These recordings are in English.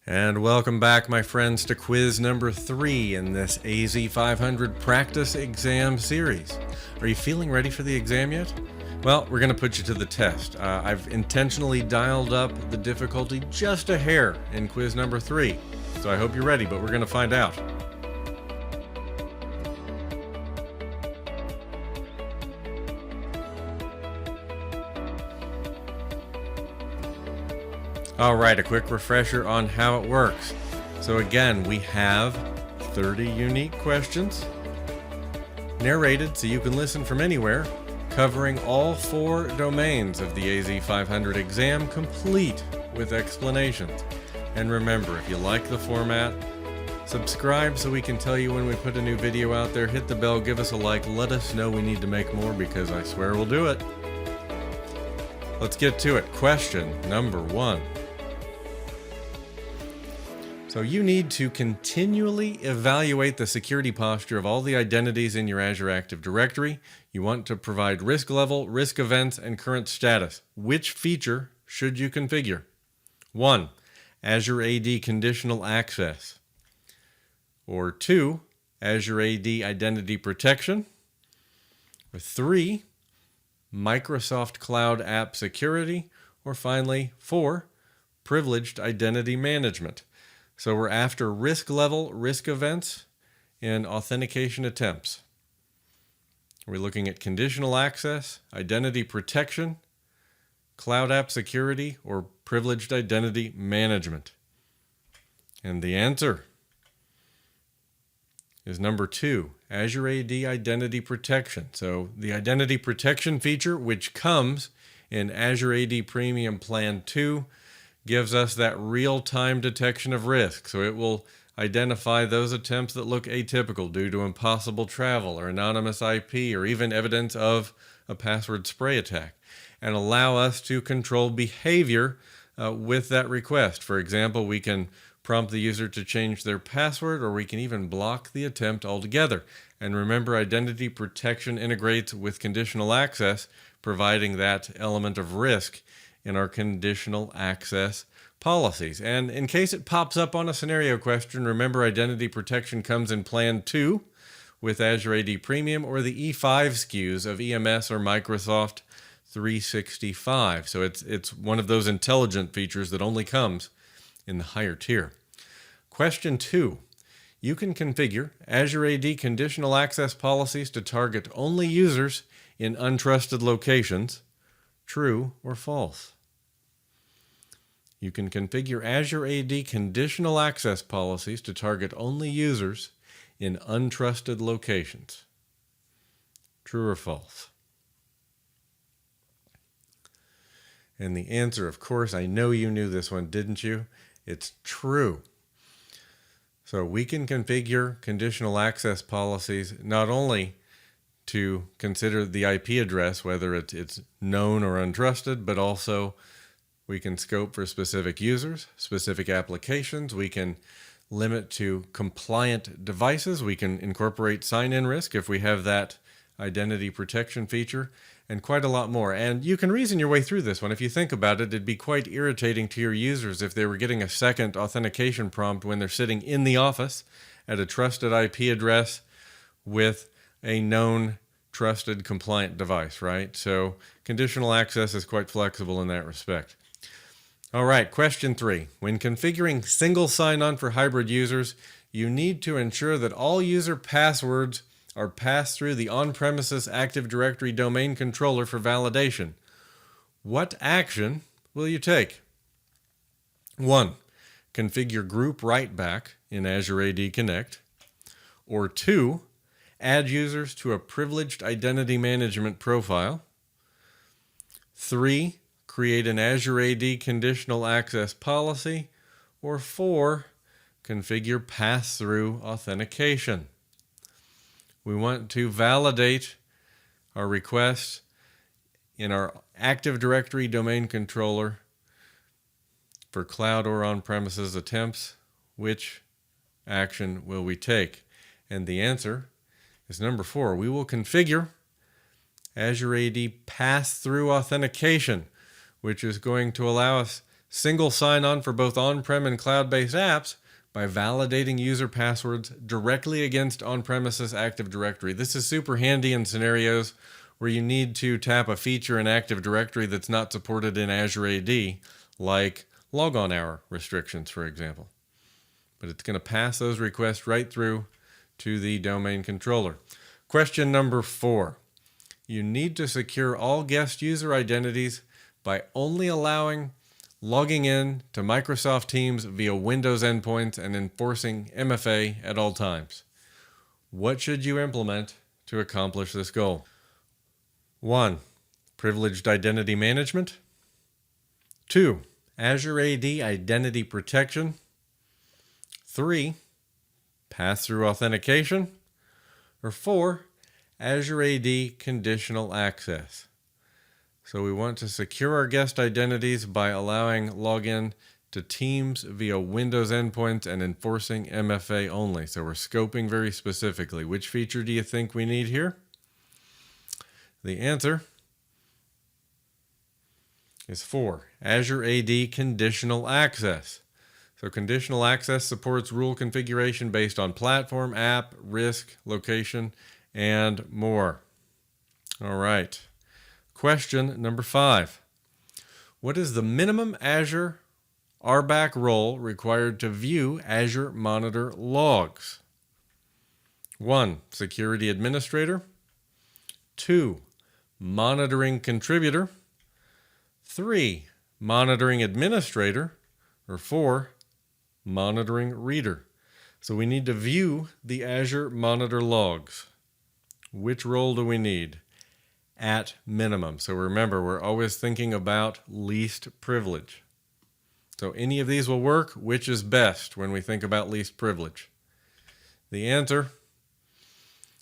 And welcome back, my friends, to quiz number 3 in this AZ-500 practice exam series. Are you feeling ready for the exam yet? Well, we're going to put you to the test. I've intentionally dialed up the difficulty just a hair in quiz number 3. So I hope you're ready, but we're going to find out. Alright, a quick refresher on how it works. So again, we have 30 unique questions, narrated so you can listen from anywhere, covering all 4 domains of the AZ-500 exam, complete with explanations. And remember, if you like the format, subscribe so we can tell you when we put a new video out there, hit the bell, give us a like, let us know we need to make more because I swear we'll do it. Let's get to it. Question number 1. So you need to continually evaluate the security posture of all the identities in your Azure Active Directory. You want to provide risk level, risk events, and current status. Which feature should you configure? 1. Azure AD Conditional Access. Or 2. Azure AD Identity Protection. Or 3. Microsoft Cloud App Security. Or finally, 4. Privileged Identity Management. So we're after risk level, risk events, and authentication attempts. We're looking at conditional access, identity protection, cloud app security, or privileged identity management. And the answer is number 2, Azure AD Identity Protection. So the identity protection feature, which comes in Azure AD Premium Plan 2, gives us that real-time detection of risk. So it will identify those attempts that look atypical due to impossible travel or anonymous IP or even evidence of a password spray attack, and allow us to control behavior with that request. For example, we can prompt the user to change their password, or we can even block the attempt altogether. And remember, identity protection integrates with conditional access, providing that element of risk in our conditional access policies. And in case it pops up on a scenario question, remember identity protection comes in Plan 2 with Azure AD Premium or the E5 SKUs of EMS or Microsoft 365. So it's one of those intelligent features that only comes in the higher tier. Question 2. You can configure Azure AD conditional access policies to target only users in untrusted locations. True or false? You can configure Azure AD conditional access policies to target only users in untrusted locations. True or false? And the answer, of course, I know you knew this one, didn't you? It's true. So we can configure conditional access policies not only to consider the IP address, whether it's known or untrusted, but also we can scope for specific users, specific applications. We can limit to compliant devices. We can incorporate sign-in risk if we have that identity protection feature, and quite a lot more. And you can reason your way through this one. If you think about it, it'd be quite irritating to your users if they were getting a second authentication prompt when they're sitting in the office at a trusted IP address with a known trusted compliant device, right? So conditional access is quite flexible in that respect. All right, question 3. When configuring single sign-on for hybrid users, you need to ensure that all user passwords are passed through the on-premises Active Directory domain controller for validation. What action will you take? 1. Configure group write-back in Azure AD Connect. Or 2. Add users to a privileged identity management profile. 3. Create an Azure AD conditional access policy. Or 4. Configure pass-through authentication. We want to validate our request in our Active Directory domain controller for cloud or on-premises attempts. Which action will we take? And the answer is number 4. We will configure Azure AD pass-through authentication, which is going to allow us single sign-on for both on-prem and cloud-based apps by validating user passwords directly against on-premises Active Directory. This is super handy in scenarios where you need to tap a feature in Active Directory that's not supported in Azure AD, like logon hour restrictions, for example. But it's going to pass those requests right through to the domain controller. Question number 4. You need to secure all guest user identities by only allowing logging in to Microsoft Teams via Windows endpoints and enforcing MFA at all times. What should you implement to accomplish this goal? 1. Privileged identity management. 2. Azure AD identity protection. 3. Pass-through authentication. Or 4. Azure AD conditional access. So we want to secure our guest identities by allowing login to Teams via Windows endpoints and enforcing MFA only. So we're scoping very specifically. Which feature do you think we need here? The answer is 4. Azure AD conditional access. So conditional access supports rule configuration based on platform, app, risk, location, and more. All right. Question number 5. What is the minimum Azure RBAC role required to view Azure Monitor logs? 1. Security Administrator. 2. Monitoring Contributor. 3. Monitoring Administrator. Or 4. Monitoring Reader. So we need to view the Azure Monitor logs. Which role do we need? At minimum. So remember, we're always thinking about least privilege. So any of these will work. Which is best when we think about least privilege? The answer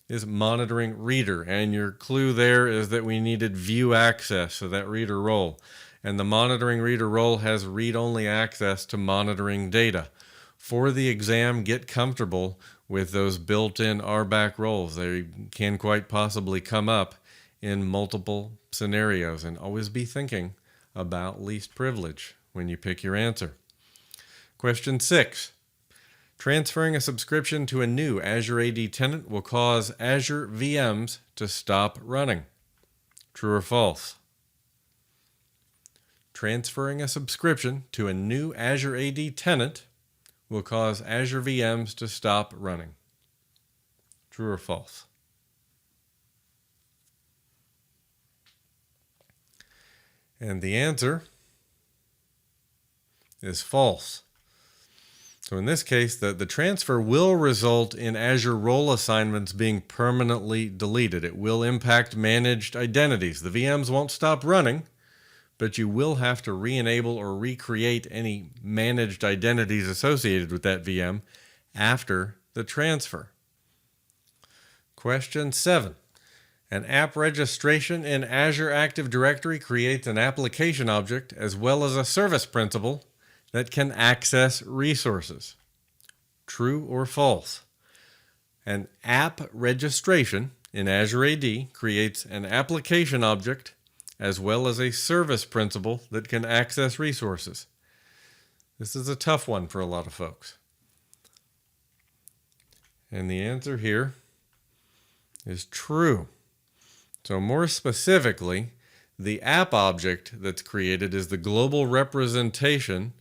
is monitoring reader. And your clue there is that we needed view access, so that reader role. And the monitoring reader role has read-only access to monitoring data. For the exam, get comfortable with those built-in RBAC roles. They can quite possibly come up in multiple scenarios, and always be thinking about least privilege when you pick your answer. Question 6. Transferring a subscription to a new Azure AD tenant will cause Azure VMs to stop running. True or false? Transferring a subscription to a new Azure AD tenant will cause Azure VMs to stop running. True or false? And the answer is false. So in this case, the transfer will result in Azure role assignments being permanently deleted. It will impact managed identities. The VMs won't stop running, but you will have to re-enable or recreate any managed identities associated with that VM after the transfer. Question 7. An app registration in Azure Active Directory creates an application object as well as a service principal that can access resources. True or false? An app registration in Azure AD creates an application object as well as a service principal that can access resources. This is a tough one for a lot of folks. And the answer here is true. So more specifically, the app object that's created is the global representation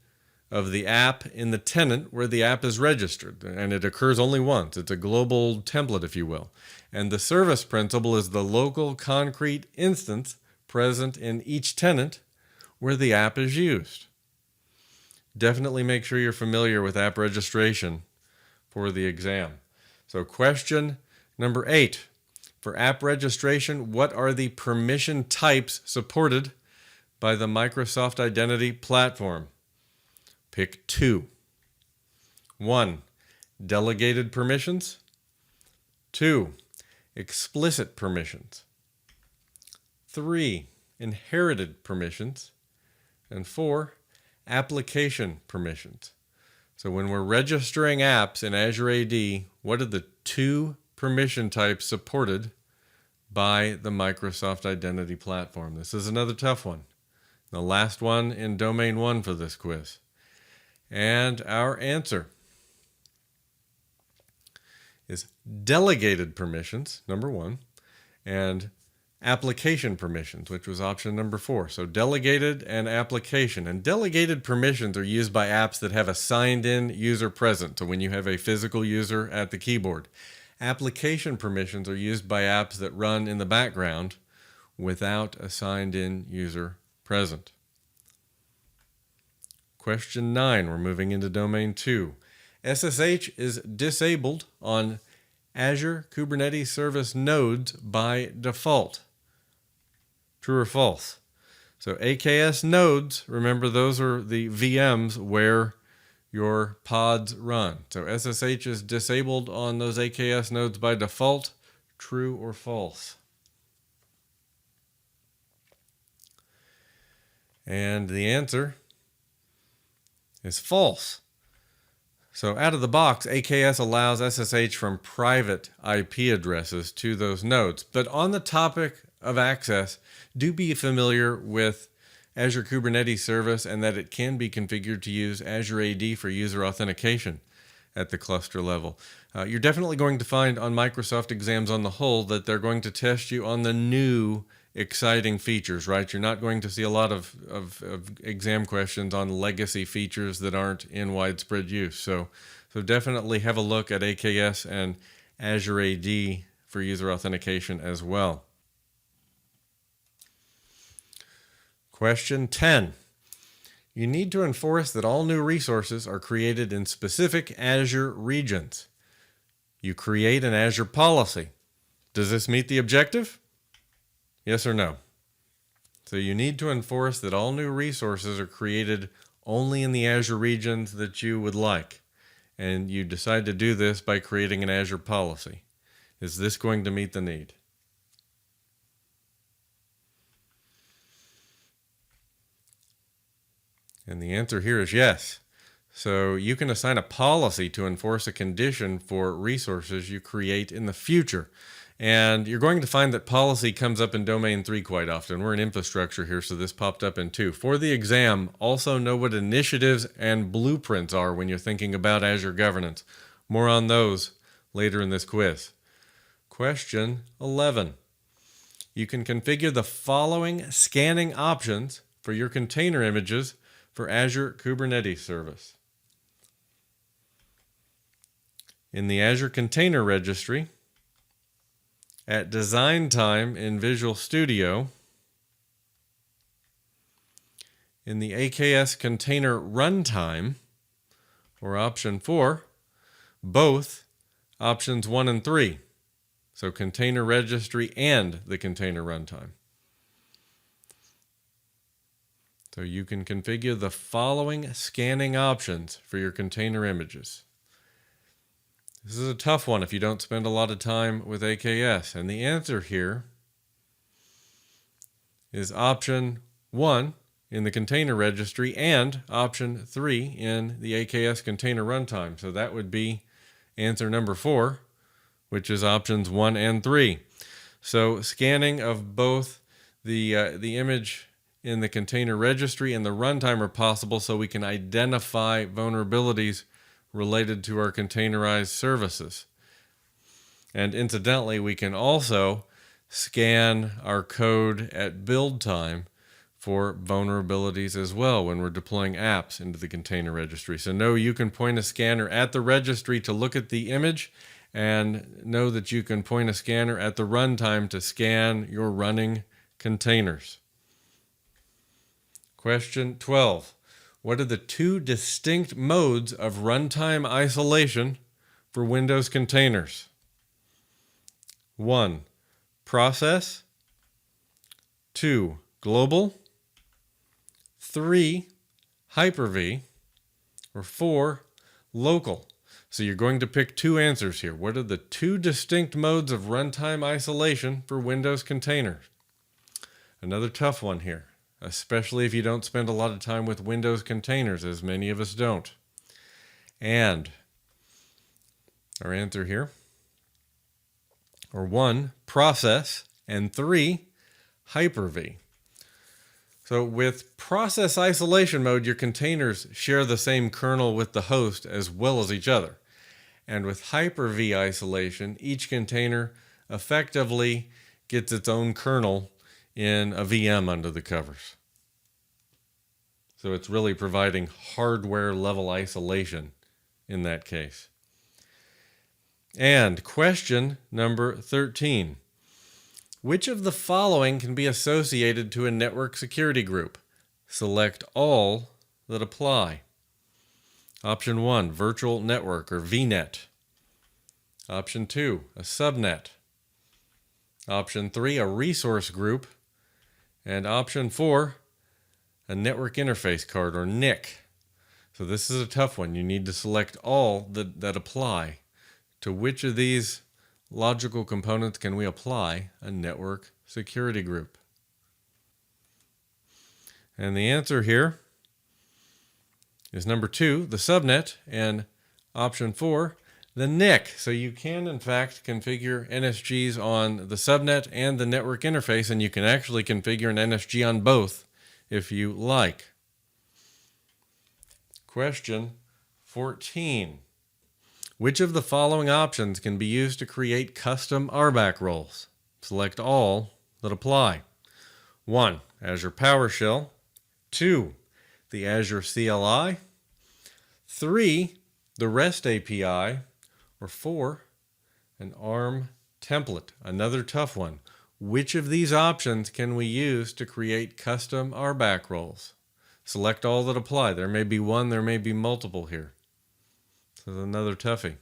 of the app in the tenant where the app is registered, and it occurs only once. It's a global template, if you will. And the service principal is the local concrete instance present in each tenant where the app is used. Definitely make sure you're familiar with app registration for the exam. So question number 8. For app registration, what are the permission types supported by the Microsoft Identity Platform? Pick 2. 1. Delegated permissions. 2. Explicit permissions. 3. Inherited permissions. And 4. Application permissions. So when we're registering apps in Azure AD, what are the 2 permission types supported by the Microsoft Identity Platform? This is another tough one. The last one in domain 1 for this quiz. And our answer is delegated permissions, number 1, and application permissions, which was option number 4. So delegated and application. And delegated permissions are used by apps that have a signed-in user present, so when you have a physical user at the keyboard. Application permissions are used by apps that run in the background without a signed-in user present. Question 9, we're moving into domain 2. SSH is disabled on Azure Kubernetes Service nodes by default. True or false? So AKS nodes, remember those are the VMs where your pods run. So SSH is disabled on those AKS nodes by default. True or false? And the answer is false. So out of the box, AKS allows SSH from private IP addresses to those nodes. But on the topic of access, do be familiar with Azure Kubernetes Service and that it can be configured to use Azure AD for user authentication at the cluster level. You're definitely going to find on Microsoft exams on the whole that they're going to test you on the new exciting features, right? You're not going to see a lot of exam questions on legacy features that aren't in widespread use. So definitely have a look at AKS and Azure AD for user authentication as well. Question 10. You need to enforce that all new resources are created in specific Azure regions. You create an Azure policy. Does this meet the objective? Yes or no? So you need to enforce that all new resources are created only in the Azure regions that you would like. And you decide to do this by creating an Azure policy. Is this going to meet the need? And the answer here is yes. So you can assign a policy to enforce a condition for resources you create in the future. And you're going to find that policy comes up in domain 3 quite often. We're in infrastructure here, so this popped up in 2. For the exam, also know what initiatives and blueprints are when you're thinking about Azure governance. More on those later in this quiz. Question 11. You can configure the following scanning options for your container images for Azure Kubernetes Service. In the Azure Container Registry, at design time in Visual Studio, in the AKS Container Runtime, or option 4, both options 1 and 3. So Container Registry and the Container Runtime. So you can configure the following scanning options for your container images. This is a tough one if you don't spend a lot of time with AKS. And the answer here is option 1 in the container registry and option 3 in the AKS container runtime. So that would be answer number 4, which is options 1 and 3. So scanning of both the image in the container registry and the runtime are possible so we can identify vulnerabilities related to our containerized services. And incidentally, we can also scan our code at build time for vulnerabilities as well when we're deploying apps into the container registry. So know you can point a scanner at the registry to look at the image, and know that you can point a scanner at the runtime to scan your running containers. Question 12. What are the 2 distinct modes of runtime isolation for Windows containers? 1. Process. 2. Global. 3. Hyper-V. Or 4. Local. So you're going to pick 2 answers here. What are the 2 distinct modes of runtime isolation for Windows containers? Another tough one here, especially if you don't spend a lot of time with Windows containers, as many of us don't. And our answer here are 1, process, and 3, Hyper-V. So with process isolation mode, your containers share the same kernel with the host as well as each other. And with Hyper-V isolation, each container effectively gets its own kernel in a VM under the covers. So it's really providing hardware level isolation in that case. And question number 13. Which of the following can be associated to a network security group? Select all that apply. Option 1, virtual network or VNet. Option 2, a subnet. Option 3, a resource group. And option 4, a network interface card or NIC. So this is a tough one. You need to select all that apply. To which of these logical components can we apply a network security group? And the answer here is number 2, the subnet, and option 4, the NIC. So you can, in fact, configure NSGs on the subnet and the network interface, and you can actually configure an NSG on both if you like. Question 14. Which of the following options can be used to create custom RBAC roles? Select all that apply. 1, Azure PowerShell. 2, the Azure CLI. 3, the REST API. Or 4, an ARM template. Another tough one. Which of these options can we use to create custom RBAC roles? Select all that apply. There may be one, there may be multiple here. So another toughie.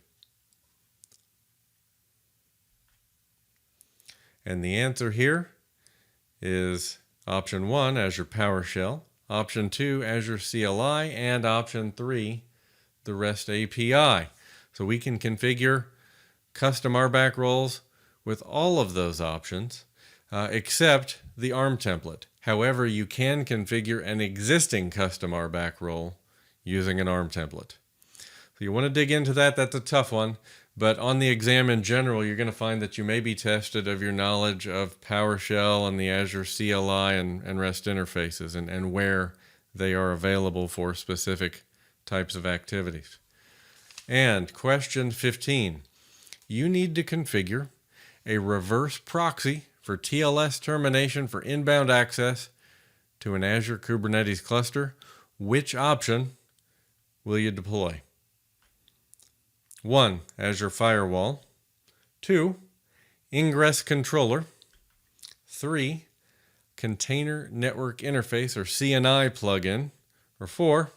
And the answer here is option 1, Azure PowerShell, option 2, Azure CLI, and option 3, the REST API. So we can configure custom RBAC roles with all of those options, except the ARM template. However, you can configure an existing custom RBAC role using an ARM template. So you want to dig into that. That's a tough one. But on the exam in general, you're going to find that you may be tested of your knowledge of PowerShell and the Azure CLI and REST interfaces and where they are available for specific types of activities. And question 15, you need to configure a reverse proxy for TLS termination for inbound access to an Azure Kubernetes cluster. Which option will you deploy? 1, Azure Firewall. 2, Ingress Controller. 3, Container Network Interface or CNI plugin. Or 4,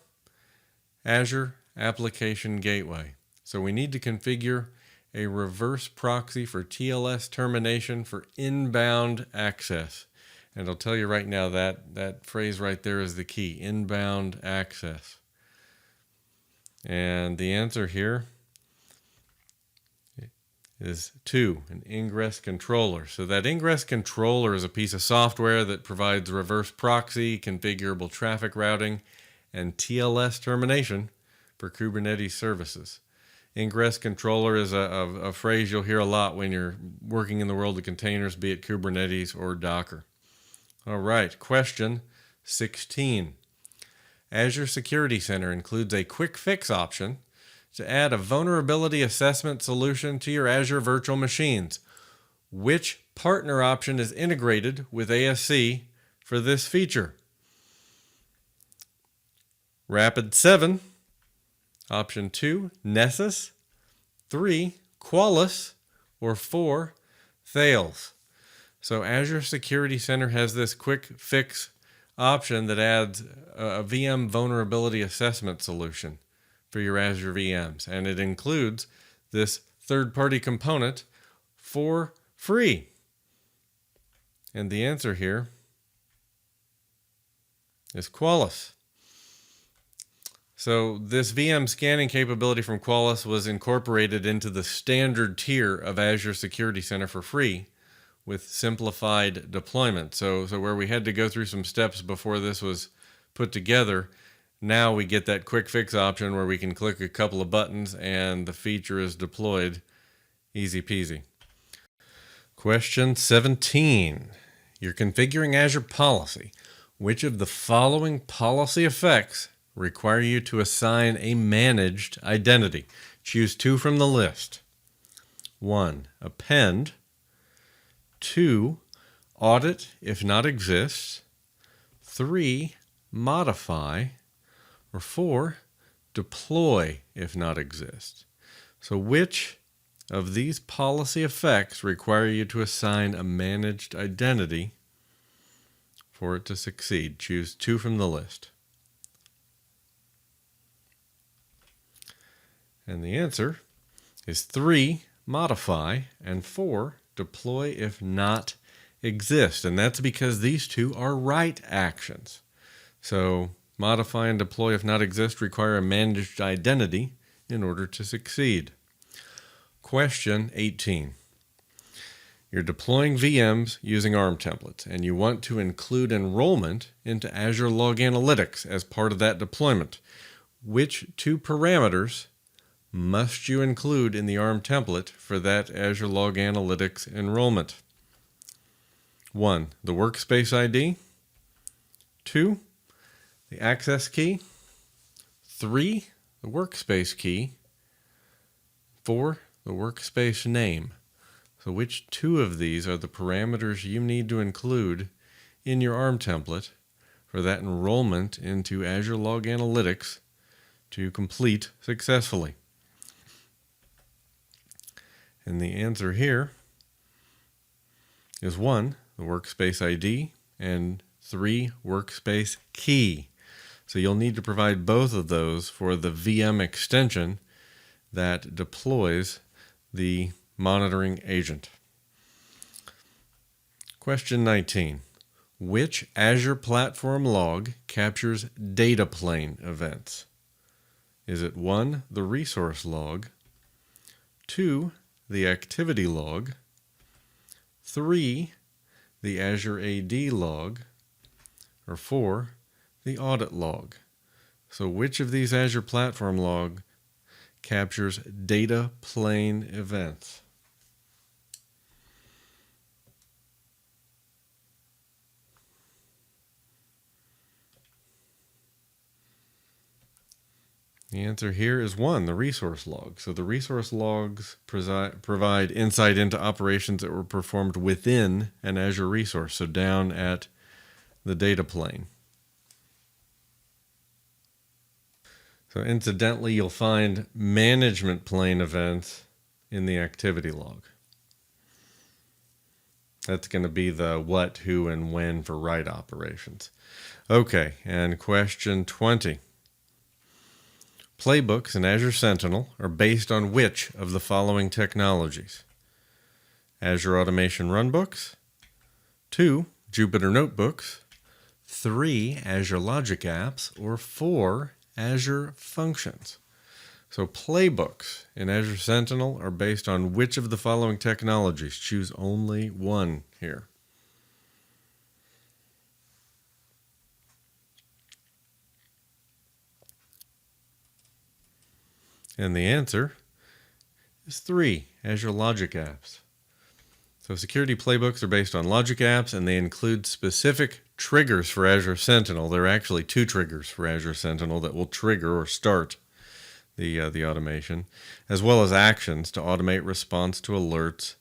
Azure Application Gateway. So we need to configure a reverse proxy for TLS termination for inbound access. And I'll tell you right now that phrase right there is the key, inbound access. And the answer here is 2, an ingress controller. So that ingress controller is a piece of software that provides reverse proxy, configurable traffic routing, and TLS termination for Kubernetes services. Ingress controller is a phrase you'll hear a lot when you're working in the world of containers, be it Kubernetes or Docker. All right, question 16. Azure Security Center includes a quick fix option to add a vulnerability assessment solution to your Azure virtual machines. Which partner option is integrated with ASC for this feature? Rapid7, option 2, Nessus, 3, Qualys, or 4, Thales. So Azure Security Center has this quick fix option that adds a VM vulnerability assessment solution for your Azure VMs, and it includes this third-party component for free. And the answer here is Qualys. So this VM scanning capability from Qualys was incorporated into the standard tier of Azure Security Center for free with simplified deployment. So where we had to go through some steps before this was put together, now we get that quick fix option where we can click a couple of buttons and the feature is deployed. Easy peasy. Question 17. You're configuring Azure policy. Which of the following policy effects require you to assign a managed identity? Choose two from the list. 1. Append. 2. Audit if not exists. 3. Modify. Or 4. Deploy if not exists. So which of these policy effects require you to assign a managed identity for it to succeed? Choose two from the list. And the answer is 3, modify, and 4, deploy if not exist. And that's because these two are write actions. So modify and deploy if not exist require a managed identity in order to succeed. Question 18. You're deploying VMs using ARM templates, and you want to include enrollment into Azure Log Analytics as part of that deployment. Which two parameters must you include in the ARM template for that Azure Log Analytics enrollment? 1. The workspace ID. 2. The access key. 3. The workspace key. 4. The workspace name. So which two of these are the parameters you need to include in your ARM template for that enrollment into Azure Log Analytics to complete successfully? And the answer here is 1, the workspace ID, and 3, workspace key. So you'll need to provide both of those for the VM extension that deploys the monitoring agent. Question 19. Which Azure Platform Log captures data plane events? Is it 1, the resource log, 2, the activity log, 3, the Azure AD log, or 4, the audit log? So which of these Azure Platform Log captures data plane events? The answer here is 1, the resource log. So the resource logs provide insight into operations that were performed within an Azure resource, so down at the data plane. So incidentally, you'll find management plane events in the activity log. That's going to be the what, who, and when for write operations. Okay, and question 20. Playbooks in Azure Sentinel are based on which of the following technologies? Azure Automation Runbooks, 2, Jupyter Notebooks, 3, Azure Logic Apps, or 4, Azure Functions. So playbooks in Azure Sentinel are based on which of the following technologies? Choose only one here. And the answer is 3, Azure Logic Apps. So security playbooks are based on logic apps, and they include specific triggers for Azure Sentinel. There are actually 2 triggers for Azure Sentinel that will trigger or start the automation, as well as actions to automate response to alerts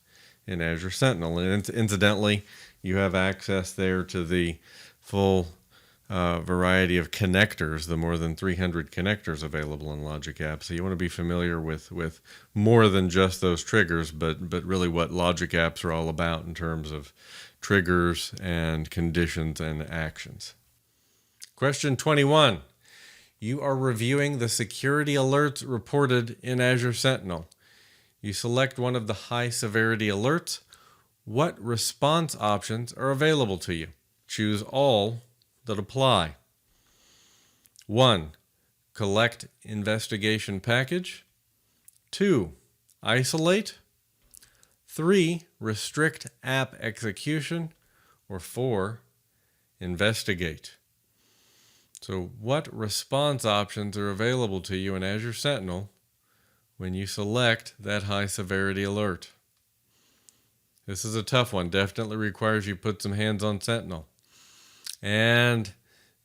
in Azure Sentinel. And incidentally, you have access there to the full variety of connectors, the more than 300 connectors available in Logic Apps. So you want to be familiar with more than just those triggers, but really what Logic Apps are all about in terms of triggers and conditions and actions. Question 21. You are reviewing the security alerts reported in Azure Sentinel. You select one of the high severity alerts. What response options are available to you? Choose all that apply. 1. Collect investigation package. 2. Isolate. 3. Restrict app execution. Or 4. Investigate. So what response options are available to you in Azure Sentinel when you select that high severity alert? This is a tough one. Definitely requires you put some hands on Sentinel. And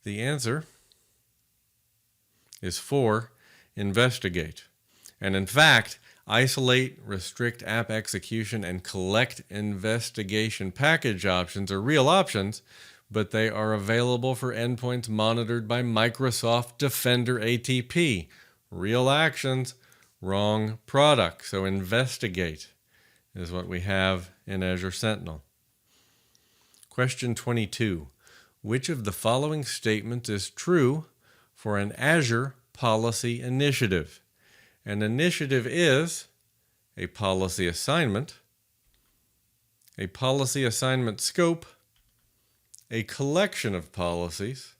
the answer is 4, investigate. And in fact, isolate, restrict app execution, and collect investigation package options are real options, but they are available for endpoints monitored by Microsoft Defender ATP. Real actions, wrong product. So investigate is what we have in Azure Sentinel. Question 22. Which of the following statements is true for an Azure policy initiative? An initiative is a policy assignment scope, a collection of policies,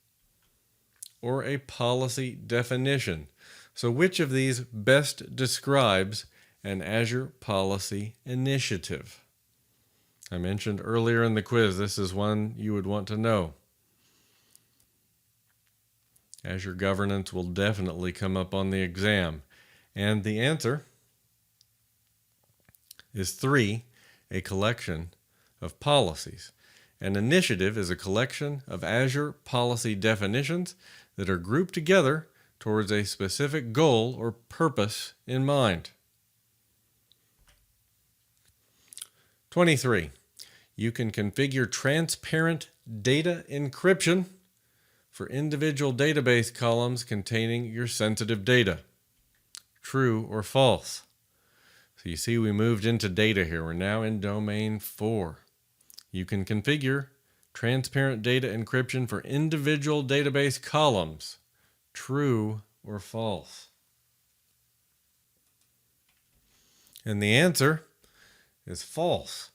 or a policy definition. So which of these best describes an Azure policy initiative? I mentioned earlier in the quiz, this is one you would want to know. Azure governance will definitely come up on the exam. And the answer is 3, a collection of policies. An initiative is a collection of Azure policy definitions that are grouped together towards a specific goal or purpose in mind. 23. You can configure transparent data encryption for individual database columns containing your sensitive data. True or false? So you see we moved into data here. We're now in domain 4. You can configure transparent data encryption for individual database columns. True or false? And the answer is false.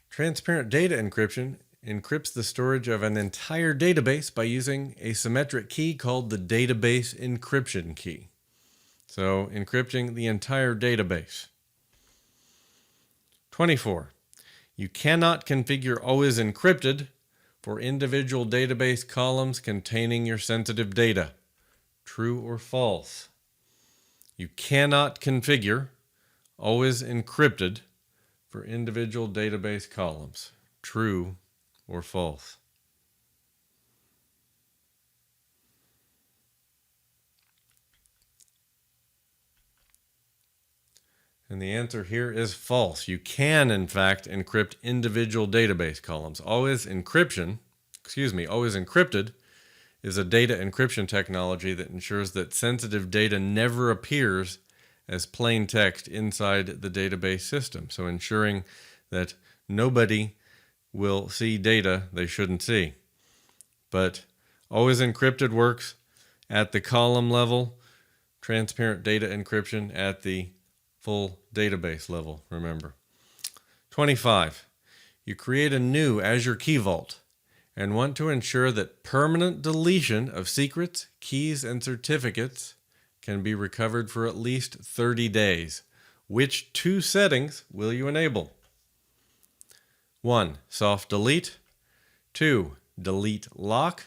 Transparent data encryption encrypts the storage of an entire database by using a symmetric key called the database encryption key. So encrypting the entire database. 24. You cannot configure always encrypted for individual database columns containing your sensitive data. True or false? You cannot configure always encrypted for individual database columns. True or false? And the answer here is false. You can, in fact, encrypt individual database columns. Always encrypted is a data encryption technology that ensures that sensitive data never appears as plain text inside the database system. So ensuring that nobody will see data they shouldn't see. But always encrypted works at the column level, transparent data encryption at the full database level, remember. 25. You create a new Azure Key Vault and want to ensure that permanent deletion of secrets, keys, and certificates can be recovered for at least 30 days. Which 2 settings will you enable? 1. Soft delete. 2. Delete lock.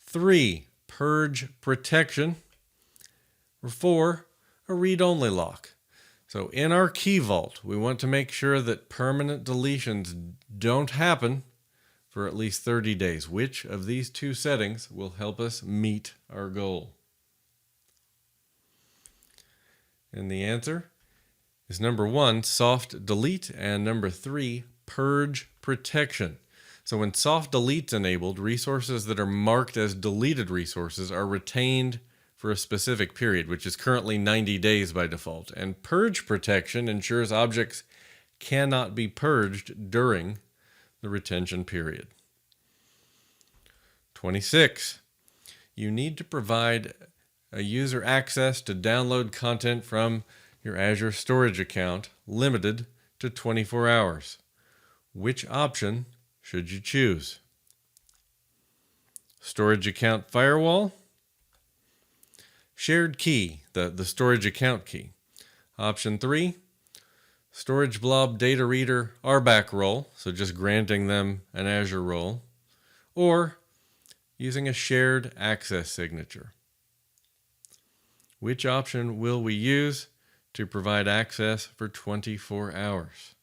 3. Purge protection. Or 4. A read-only lock. So in our Key Vault, we want to make sure that permanent deletions don't happen for at least 30 days. Which of these 2 settings will help us meet our goal? And the answer is number 1, soft delete, and number 3, purge protection. So when soft delete's enabled, resources that are marked as deleted resources are retained for a specific period, which is currently 90 days by default. And purge protection ensures objects cannot be purged during the retention period. 26. You need to provide a user access to download content from your Azure storage account limited to 24 hours. Which option should you choose? Storage account firewall? Shared key, the storage account key. Option 3, storage blob data reader RBAC role, so just granting them an Azure role, or using a shared access signature. Which option will we use to provide access for 24 hours?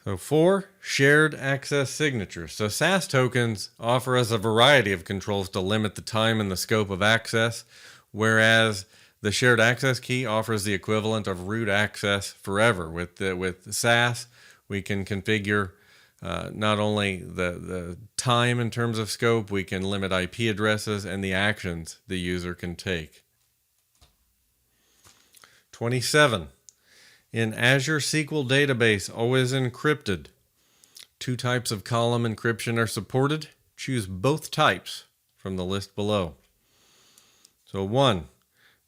So 4, shared access signatures. So SAS tokens offer us a variety of controls to limit the time and the scope of access, whereas the shared access key offers the equivalent of root access forever. With SAS, we can configure not only the time in terms of scope, we can limit IP addresses and the actions the user can take. 27. In Azure SQL database, always encrypted. 2 types of column encryption are supported. Choose both types from the list below. So 1,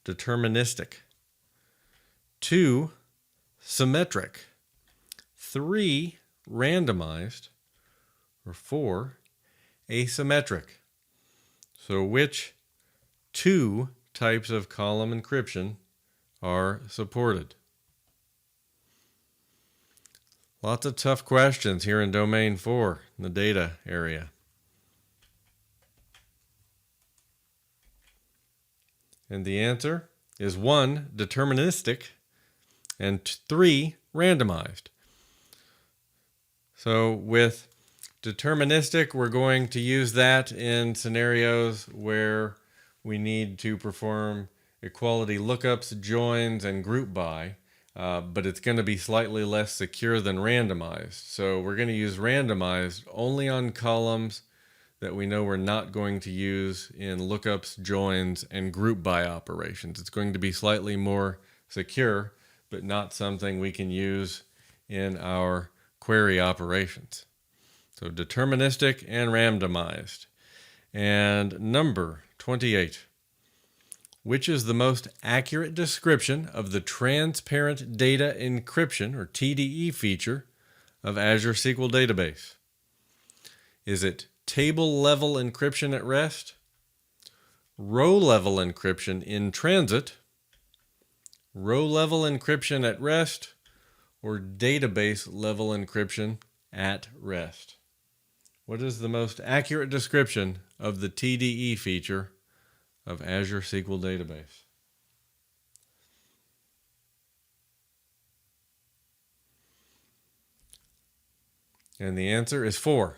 deterministic. 2, symmetric. 3, randomized. Or 4, asymmetric. So which 2 types of column encryption are supported? Lots of tough questions here in Domain 4, in the data area. And the answer is 1, deterministic, and 3, randomized. So with deterministic, we're going to use that in scenarios where we need to perform equality lookups, joins, and group by. But it's going to be slightly less secure than randomized. So we're going to use randomized only on columns that we know we're not going to use in lookups, joins, and group by operations. It's going to be slightly more secure, but not something we can use in our query operations. So deterministic and randomized. And number 28. Which is the most accurate description of the transparent data encryption, or TDE feature, of Azure SQL Database? Is it table-level encryption at rest, row-level encryption in transit, row-level encryption at rest, or database-level encryption at rest? What is the most accurate description of the TDE feature of Azure SQL Database? And the answer is 4,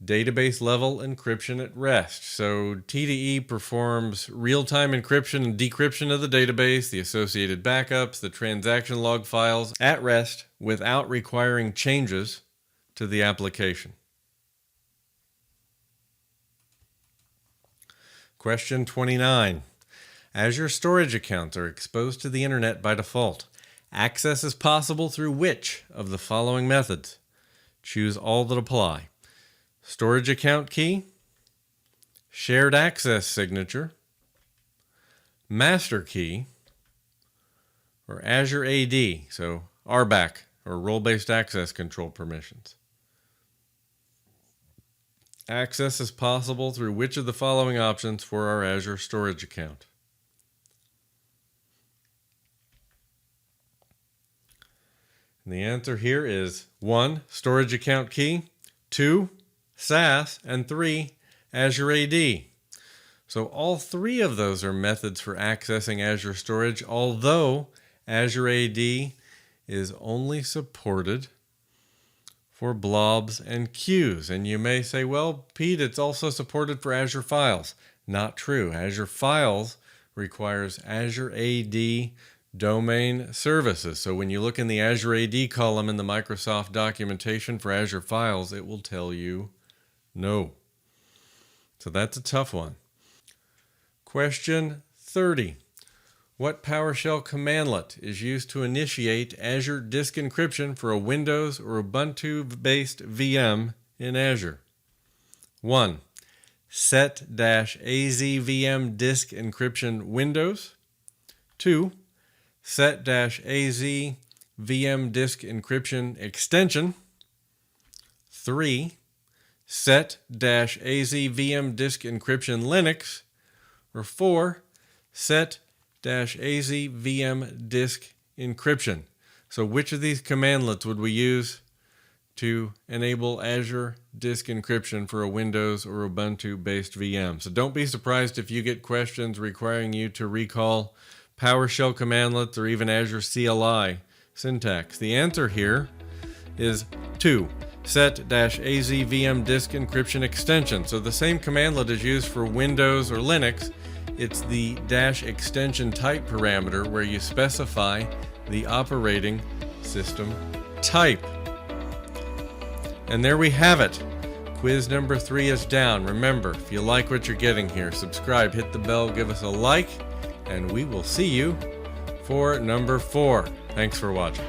database level encryption at rest. So TDE performs real-time encryption and decryption of the database, the associated backups, the transaction log files at rest without requiring changes to the application. Question 29. Azure storage accounts are exposed to the internet by default. Access is possible through which of the following methods? Choose all that apply. Storage account key, shared access signature, master key, or Azure AD, so RBAC, or role-based access control permissions. Access is possible through which of the following options for our Azure storage account? And the answer here is 1, storage account key, 2, SAS, and 3, Azure AD. So all 3 of those are methods for accessing Azure storage, although Azure AD is only supported for blobs and queues. And you may say, well, Pete, it's also supported for Azure Files. Not true. Azure Files requires Azure AD domain services. So when you look in the Azure AD column in the Microsoft documentation for Azure Files, it will tell you no. So that's a tough one. Question 30. What PowerShell commandlet is used to initiate Azure Disk Encryption for a Windows or Ubuntu-based VM in Azure? 1. set-azvm disk encryption Windows. 2. set-azvm disk encryption extension. 3. set-azvm disk encryption Linux. Or 4. set-azvm disk encryption. So which of these commandlets would we use to enable Azure disk encryption for a Windows or Ubuntu-based VM? So don't be surprised if you get questions requiring you to recall PowerShell commandlets or even Azure CLI syntax. The answer here is 2. set-azvm disk encryption extension. So the same commandlet is used for Windows or Linux. It's the -extension type parameter where you specify the operating system type. And there we have it. Quiz number 3 is down. Remember, if you like what you're getting here, subscribe, hit the bell, give us a like, and we will see you for number 4. Thanks for watching.